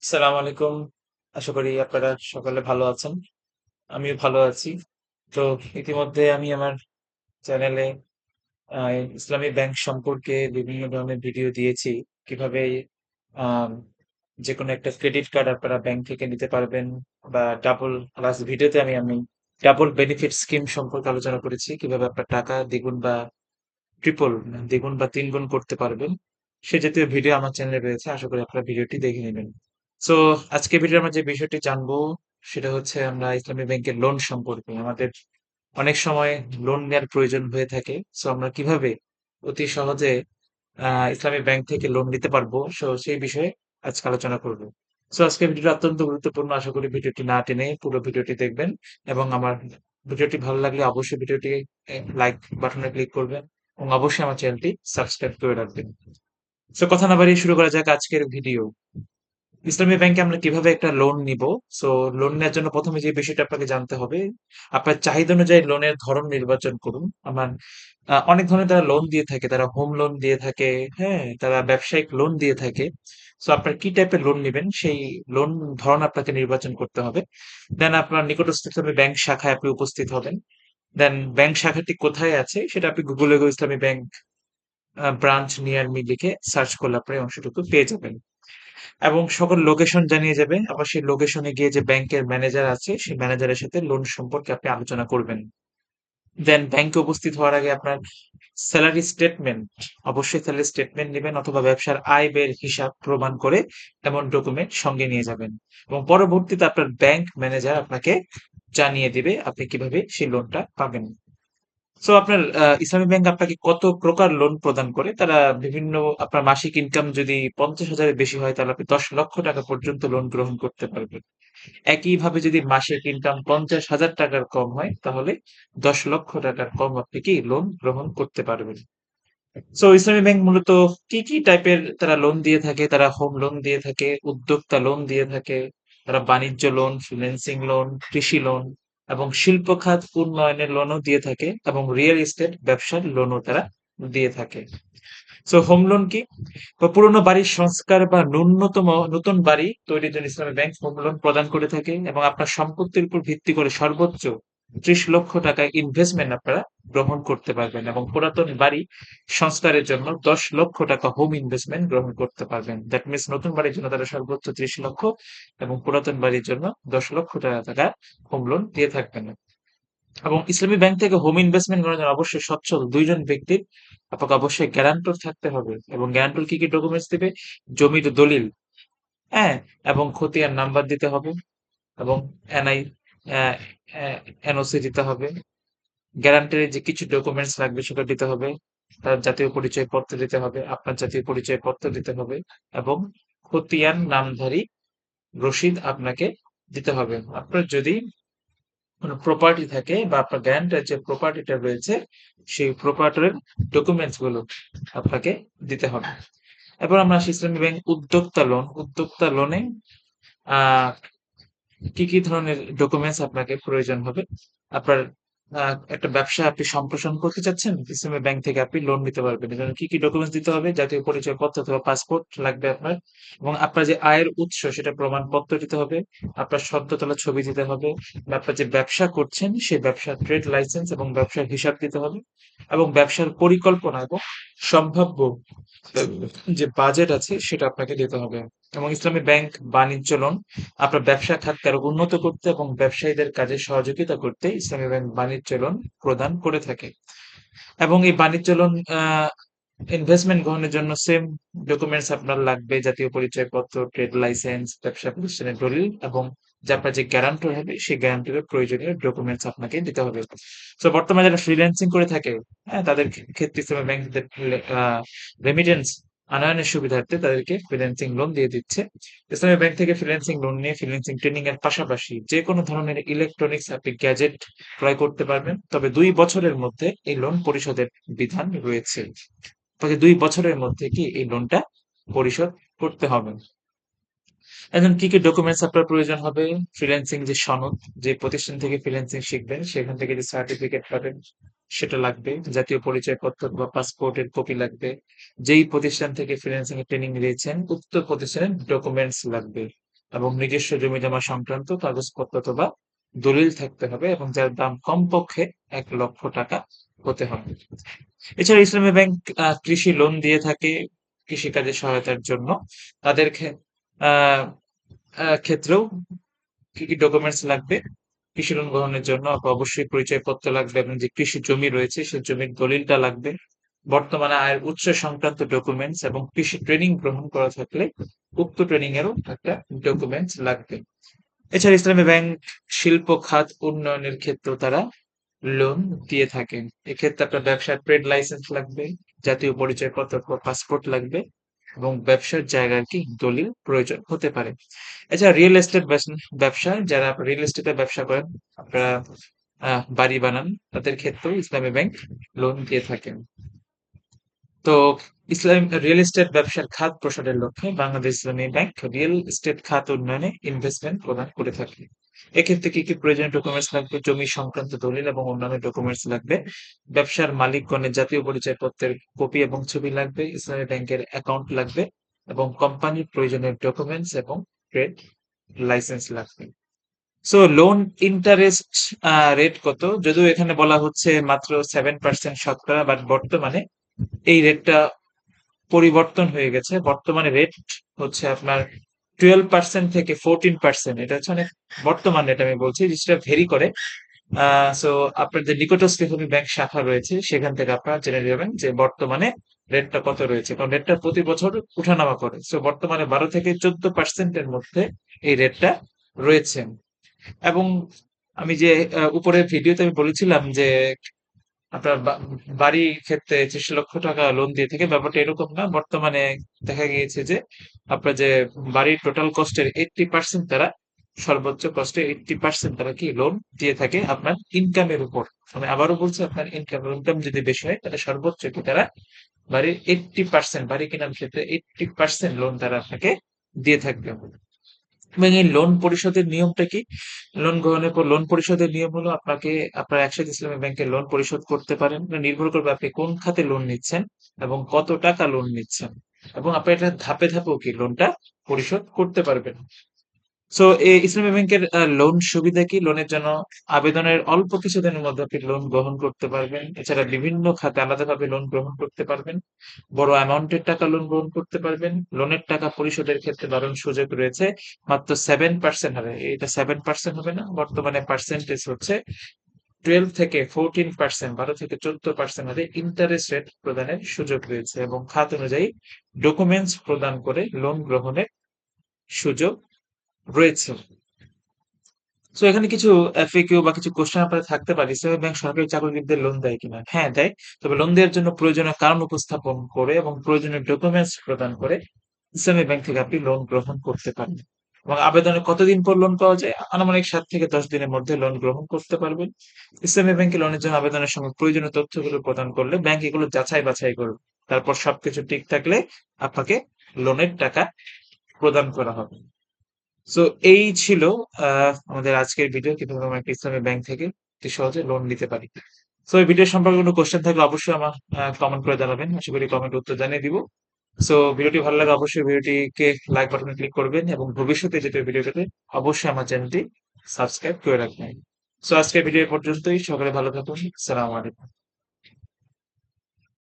আসসালামু আলাইকুম। আশা করি আপনারা সকলে ভালো আছেন। আমিও ভালো আছি। তো ইতিমধ্যে আমি আমার চ্যানেলে আ ইসলামী ব্যাংক সম্পর্কে বিভিন্ন ধরনের ভিডিও দিয়েছি। কিভাবে আম যেকোনো একটা ক্রেডিট কার্ড আপনারা ব্যাংক থেকে নিতে পারবেন বা লাস্ট ভিডিওতে আমি ডাবল বেনিফিট স্কিম সম্পর্কে আলোচনা করেছি। কিভাবে আপনার টাকা দ্বিগুণ বা দ্বিগুণ বা ৩ গুণ করতে পারবেন। সে জাতীয় ভিডিও আমার চ্যানেলে রয়েছে। আশা করি আপনারা ভিডিওটি দেখে নিবেন। সো আজকে ভিডিওর আমরা যে বিষয়টি জানবো সেটা হচ্ছে আমরা ইসলামী ব্যাংকের লোন সম্পর্কে। আমাদের অনেক সময় লোন নেওয়ার প্রয়োজন হয়ে থাকে। সো আমরা কিভাবে অতি সহজে ইসলামী ব্যাংক থেকে লোন নিতে পারবো? সো সেই বিষয়ে আজকে আলোচনা করব। সো আজকের ভিডিওটা অত্যন্ত গুরুত্বপূর্ণ। আশা করি ভিডিওটি না টেনে পুরো ভিডিওটি দেখবেন এবং আমার ভিডিওটি ভালো লাগলে অবশ্যই ভিডিওটি লাইক বাটনে ক্লিক করবেন এবং অবশ্যই আমার চ্যানেলটি সাবস্ক্রাইব করে রাখবেন। সো কথা না বাড়িয়ে শুরু করা যাক আজকের ভিডিও। ইসলামী ব্যাংকে আমরা কিভাবে একটা লোন নিব? সো লোন নেওয়ার জন্য প্রথমে যে বিষয়টা আপনাকে জানতে হবে, আপনার চাহিদা অনুযায়ী লোনের ধরন নির্বাচন করুন। আমার অনেক ধরনের তারা লোন দিয়ে থাকে। তারা হোম লোন দিয়ে থাকে, হ্যাঁ? তারা ব্যবসায়িক লোন দিয়ে থাকে। সো আপনার কি টাইপের লোন নিবেন সেই লোন ধরন আপনাকে নির্বাচন করতে হবে। দেন আপনার নিকটস্থ ইসলামী ব্যাংক শাখায় আপনি উপস্থিত হবেন। দেন ব্যাংক শাখাটি কোথায় আছে সেটা আপনি গুগলে গিয়ে ইসলামী ব্যাংক ব্রাঞ্চ নিয়ার মি লিখে সার্চ করলে আপনি এই অংশটুকু পেয়ে যাবেন। এবং সকল লোকেশন জানিয়ে যাবে। আবার সেই লোকেশনে গিয়ে যে ব্যাংকের ম্যানেজার আছে, সেই ম্যানেজারের সাথে লোন সম্পর্কে আপনি আলোচনা করবেন। দেন ব্যাংকে উপস্থিত হওয়ার আগে আপনার স্যালারি স্টেটমেন্ট, অবশ্যই স্যালারি স্টেটমেন্ট নিবেন অথবা ব্যবসার আয় ব্যয়ের হিসাব প্রমাণ করে এমন ডকুমেন্ট সঙ্গে নিয়ে যাবেন। এবং পরবর্তীতে আপনার ব্যাংক ম্যানেজার আপনাকে জানিয়ে দিবে আপনি কিভাবে সেই লোনটা পাবেন। সো আপনার ইসলামী ব্যাংক আপনাকে কত প্রকার লোন প্রদান করে? তারা বিভিন্ন আপনার মাসিক ইনকাম যদি ৫০,০০০ এর বেশি হয় তাহলে আপনি ১০ লক্ষ টাকা পর্যন্ত লোন গ্রহণ করতে পারবেন। একইভাবে যদি মাসিক ইনকাম ৫০,০০০ টাকার কম হয় তাহলে ১০ লক্ষ টাকার কম আপনি কি লোন গ্রহণ করতে পারবেন। সো ইসলামী ব্যাংক মূলত কি কি টাইপের তারা লোন দিয়ে থাকে? তারা হোম লোন দিয়ে থাকে, উদ্যোক্তা লোন দিয়ে থাকে, তারা বাণিজ্য লোন, ফিন্যান্সিং লোন, কৃষি লোন এবং শিল্প খাত উন্নয়নের লোনও দিয়ে থাকে এবং রিয়েল এস্টেট ব্যবসার লোনও তারা দিয়ে থাকে। সো হোম লোন কি? বা পুরোনো বাড়ির সংস্কার বা নতুন বাড়ি তৈরির জন্য ইসলামী ব্যাংক হোম লোন প্রদান করে থাকে এবং আপনার সম্পত্তির উপর ভিত্তি করে সর্বোচ্চ ৩০ লক্ষ টাকা ইনভেস্টমেন্ট আপনারা গ্রহণ করতে পারবেন এবং পুরাতন বাড়ি সংস্কারের জন্য ১০ লক্ষ টাকা হোম ইনভেস্টমেন্ট গ্রহণ করতে পারবেন। দ্যাট মিনস নতুন বাড়ির জন্য তারা সর্বোচ্চ ৩০ লক্ষ এবং পুরাতন বাড়ির জন্য ১০ লক্ষ টাকা হোম লোন দিয়ে থাকবেন। এবং ইসলামী ব্যাংক থেকে হোম ইনভেস্টমেন্ট করার জন্য অবশ্যই সচ্ছল দুইজন ব্যক্তির আপনাকে অবশ্যই গ্যারান্টর থাকতে হবে এবং গ্যারান্টর কি কি ডকুমেন্টস দিবে? জমির দলিল, হ্যাঁ, এবং খতিয়ান নাম্বার দিতে হবে এবং এনআই এনওসি দিতে হবে। গ্যারান্টারের যে কিছু ডকুমেন্টস লাগবে সেটা দিতে হবে। তার জাতীয় পরিচয়পত্র দিতে হবে, আপনার জাতীয় পরিচয়পত্র দিতে হবে এবং খতিয়ান নামধারী রসিদ আপনাকে দিতে হবে। আপনার যদি কোনো প্রপার্টি থাকে বা আপনার গ্যারান্টার যে প্রপার্টিটা রয়েছে সেই প্রপার্টির ডকুমেন্টস গুলো আপনাকে দিতে হবে। এরপর আমরা আসি ইসলামী ব্যাংক উদ্যোক্তা লোন। উদ্যোক্তা লোনে আহ কি কি ধরনের ডকুমেন্টস আপনাকে প্রয়োজন হবে? আপনার একটা ব্যবসা আপনি সম্প্রসারণ করতে চাচ্ছেন, ইসলামী ব্যাংক থেকে আপনি লোন নিতে পারবেন। এজন্য কি কি ডকুমেন্টস দিতে হবে? জাতীয় পরিচয়পত্র অথবা পাসপোর্ট লাগবে আপনার এবং আপনার যে আয়ের উৎস সেটা প্রমাণপত্র দিতে হবে। আপনার সদ্য তোলা ছবি দিতে হবে। বা আপনার যে ব্যবসা করছেন সেই ব্যবসার ট্রেড লাইসেন্স এবং ব্যবসার হিসাব দিতে হবে এবং ব্যবসার পরিকল্পনা এবং সম্ভাব্য যে বাজেট আছে সেটা আপনাকে দিতে হবে। এবং ইসলামী ব্যাংক বাণিজ্য লোন আপনার ব্যবসা খাতকে আরো উন্নত করতে এবং ব্যবসায়ীদের কাজে সহযোগিতা করতে ইসলামী ব্যাংক বাণিজ্য লোন প্রদান করে থাকে। এবং এই বাণিজ্য লোন ইনভেস্টমেন্ট গ্রহণের জন্য সেম ডকুমেন্টস আপনার লাগবে, জাতীয় পরিচয়পত্র, ট্রেড লাইসেন্স, ব্যবসা প্রতিষ্ঠানের দলিল এবং যে আপনার যে গ্যারান্টর হবে সেই গ্যারান্টরের প্রয়োজনীয় ডকুমেন্টস আপনাকে দিতে হবে। তো বর্তমানে যারা ফ্রিল্যান্সিং করে থাকে, হ্যাঁ, তাদের ক্ষেত্রে ইসলামী ব্যাংক রেমিটেন্স আনয়নের সুবিধার্থে তাদেরকে ফ্রিল্যান্সিং লোন দিয়ে দিচ্ছে। ইসলামী ব্যাংক থেকে ফ্রিল্যান্সিং লোন নিয়ে ফ্রিল্যান্সিং ট্রেনিং এর পাশাপাশি যে কোনো ধরনের ইলেকট্রনিক্স আপনি গ্যাজেট ক্রয় করতে পারবেন, তবে ২ বছরের মধ্যে এই লোন পরিশোধের বিধান রয়েছে। আপনাকে ২ বছরের মধ্যে কি এই লোনটা পরিশোধ করতে হবে। এখন কি কি ডকুমেন্টস আপনার প্রয়োজন হবে? ফ্রিল্যান্সিং যে সনদ, যে প্রতিষ্ঠান থেকে ফ্রিল্যান্সিং শিখবেন সেখান থেকে যে সার্টিফিকেট পাবেন সেটা লাগবে। জাতীয় পরিচয়পত্র বা পাসপোর্টের কপি লাগবে। যেই প্রতিষ্ঠান থেকে ফ্রিল্যান্সিং এর ট্রেনিং নিয়েছেন উক্ত প্রতিষ্ঠানের ডকুমেন্টস লাগবে। এবং নিজস্ব জমি জমা সংক্রান্ত কাগজপত্র অথবা দলিল থাকতে হবে এবং যার দাম কমপক্ষে 1 লক্ষ টাকা হতে হবে। এছাড়া ইসলামী ব্যাংক কৃষি লোন দিয়ে থাকে কৃষিকাজে সহায়তার জন্য। তাদের আহ ক্ষেত্রেও কি কি ডকুমেন্টস লাগবে কৃষি লোন গ্রহণের জন্য? অবশ্যই পরিচয়পত্র লাগবে এবং যে কৃষি জমি রয়েছে সেই জমির দলিলটা লাগবে, বর্তমানে আয়ের উৎস সংক্রান্ত ডকুমেন্টস এবং কৃষি ট্রেনিং গ্রহণ করা থাকলে উক্ত ট্রেনিং এরও একটা ডকুমেন্টস লাগবে। এছাড়া ইসলামী ব্যাংক শিল্প খাত উন্নয়নের ক্ষেত্রেও তারা লোন দিয়ে থাকেন। এক্ষেত্রে আপনার ব্যবসার ট্রেড লাইসেন্স লাগবে, জাতীয় পরিচয়পত্র অথবা পাসপোর্ট লাগবে এবং ব্যবসার জায়গার কি দলিল প্রয়োজন হতে পারে। এছাড়া রিয়েল এস্টেট ব্যবসা, যারা রিয়েল এস্টেটের ব্যবসা করেন, আপনারা বাড়ি বানান, তাদের ক্ষেত্রেও ইসলামী ব্যাংক লোন দিয়ে থাকেন। তো রিয়েল এস্টেট ব্যবসার খাত প্রসারের লক্ষ্যে বাংলাদেশ ইসলামী ব্যাংক রিয়েল এস্টেট খাত উন্নয়নে ইনভেস্টমেন্ট প্রদান করে থাকে। এক্ষেত্রে কি কি প্রয়োজনীয় ডকুমেন্টস লাগবে? জমি সংক্রান্ত দলিল এবং অন্যান্য ডকুমেন্টস লাগবে, ব্যবসার মালিকগণের জাতীয় পরিচয়পত্রের কপি এবং ছবি লাগবে, ইসলামী ব্যাংকের অ্যাকাউন্ট লাগবে এবং কোম্পানির প্রয়োজনীয় ডকুমেন্টস এবং ট্রেড লাইসেন্স লাগবে। সো লোন ইন্টারেস্ট রেট কত? যদিও এখানে বলা হচ্ছে মাত্র 7% শতকরা, বাট বর্তমানে এই রেটটা পরিবর্তন হয়ে গেছে। বর্তমানে রেট হচ্ছে আপনার 12% থেকে 14%। এটা হচ্ছে অনেক বর্তমান রেট আমি বলছি, যেটা ভেরি করে। সো আপনার যে নিকটস্থ ব্যাংক শাখা রয়েছে সেখান থেকে আপনারা জেনে যাবেন যে বর্তমানে রেটটা কত রয়েছে, কারণ রেটটা প্রতি বছর উঠানামা করে। সো বর্তমানে 12 থেকে 14%-এর মধ্যে এই রেটটা রয়েছে। এবং আমি যে উপরের ভিডিওতে আমি বলেছিলাম যে আপনার বাড়ির ক্ষেত্রে 30 লক্ষ টাকা লোন দিয়ে থাকে, ব্যাপারটা এরকম না। বর্তমানে দেখা গিয়েছে যে আপনার যে বাড়ির টোটাল কস্টের 80% তারা, সর্বোচ্চ কস্টে 80% তারা কি লোন দিয়ে থাকে আপনার ইনকামের উপর। আমি আবারও বলছি, আপনার ইনকাম যদি বেশি হয় তাহলে সর্বোচ্চ কি তারা বাড়ির 80%, বাড়ি কেনার ক্ষেত্রে 80% লোন তারা আপনাকে দিয়ে থাকবে। এবং এই লোন পরিশোধের নিয়মটা কি? লোন গ্রহণের পর লোন পরিশোধের নিয়ম হলো আপনাকে আপনার একসাথ ইসলামী ব্যাংকে লোন পরিশোধ করতে পারেন। এটা নির্ভর করবে আপনি কোন খাতে লোন নিচ্ছেন এবং কত টাকা লোন নিচ্ছেন, এবং আপনি এটা ধাপে ধাপেও কি লোনটা পরিশোধ করতে পারবেন। সো এই ইসলামী ব্যাংকের লোন সুবিধা কি? লোনের জন্য আবেদনের অল্প কিছুদিনের মধ্যে আপনি লোন গ্রহণ করতে পারবেন। এছাড়া বিভিন্ন খাতে আলাদাভাবে লোন গ্রহণ করতে পারবেন। বড় অ্যামাউন্টের টাকা লোন গ্রহণ করতে পারবেন। লোনের টাকা পরিশোধের ক্ষেত্রে দারুণ সুযোগ রয়েছে। মাত্র 7% হবে। এটা 7% হবে না, বর্তমানে পার্সেন্টেজ হচ্ছে 12 থেকে 14%, 12 থেকে 14% হারে ইন্টারেস্ট রেট প্রদানের সুযোগ রয়েছে এবং খাত অনুযায়ী ডকুমেন্টস প্রদান করে লোন গ্রহণের সুযোগ রয়েছে। সো এখানে কিছু এফএকিউ বা কিছু কোশ্চেন আপনাদের থাকতে পারে, ইসলামী ব্যাংক সরকারি চাকরিজীবীদের লোন দেয় কিনা? হ্যাঁ, দেয়। তবে লোন দেওয়ার জন্য প্রয়োজনীয় কারণ উপস্থাপন করে এবং প্রয়োজনীয় ডকুমেন্টস প্রদান করে ইসলামী ব্যাংক থেকে আপনি লোন গ্রহণ করতে পারেন। এবং আবেদনের কতদিন পর লোন পাওয়া যায়? আনুমানিক 7 থেকে 10 দিনের মধ্যে লোন গ্রহণ করতে পারবেন। ইসলামী ব্যাংকে লোনের জন্য আবেদনের সময় প্রয়োজনীয় তথ্যগুলো প্রদান করলে ব্যাংক এগুলো যাচাই বাছাই করবে। তারপর সবকিছু ঠিক থাকলে আপনাকে লোনের টাকা প্রদান করা হবে। সো এই ছিল আমাদের আজকের ভিডিও, কিভাবে আমরা একটা ইসলামী ব্যাংক থেকে অতি সহজে লোন নিতে পারি। সো এই ভিডিও সম্পর্কে কোনো কোশ্চেন থাকলে অবশ্যই আমার কমেন্ট করে জানাবেন, আশা করি কমেন্ট উত্তর জানিয়ে দিব। সো ভিডিওটি ভালো লাগে অবশ্যই ভিডিওটিকে লাইক বাটনে ক্লিক করবেন এবং ভবিষ্যতে যেতে ভিডিও পেতে অবশ্যই আমার চ্যানেলটি সাবস্ক্রাইব করে রাখবেন। সো আজকের ভিডিও পর্যন্তই, সকলে ভালো থাকুন। আসসালামু আলাইকুম।